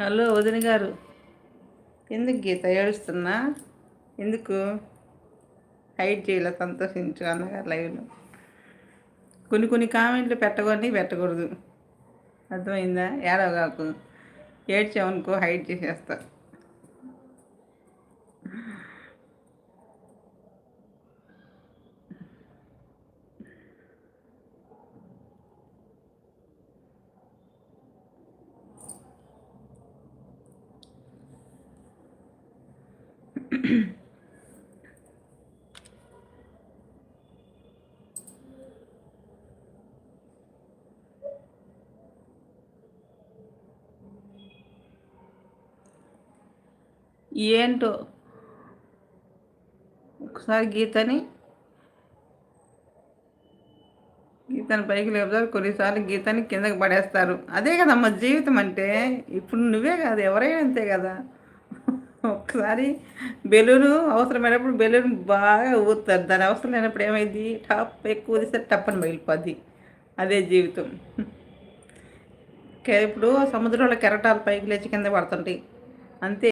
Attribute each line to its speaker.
Speaker 1: Hello వదిన గారు, ఎందుకు గీత ఏడుస్తున్నా? ఎందుకు హైట్ చేయాల? సంతోషించు అన్నగారు లైవ్లో. కొన్ని కామెంట్లు పెట్టకూడదు, అర్థమైందా? ఏడవగాకు, ఏడ్చావనుకో హైట్ చేసేస్తా. ఏంటో ఒకసారి గీతని పైకి లేపుతారు, కొన్నిసార్లు గీతని కిందకి పడేస్తారు. అదే కదమ్మా జీవితం అంటే. ఇప్పుడు నువ్వే కాదు, ఎవరైనా అంతే కదా. ఒక్కసారి బెలూను అవసరమైనప్పుడు బెలూన్ బాగా ఊదుతారు, దాని అవసరం లేనప్పుడు ఏమైంది, టాప్ ఎక్కువ ఊదిస్తే టప్పని పగిలిపోద్ది. అదే జీవితం. ఇప్పుడు సముద్రంలో కెరటాలు పైకి లేచి కింద పడుతుంటాయి, అంతే.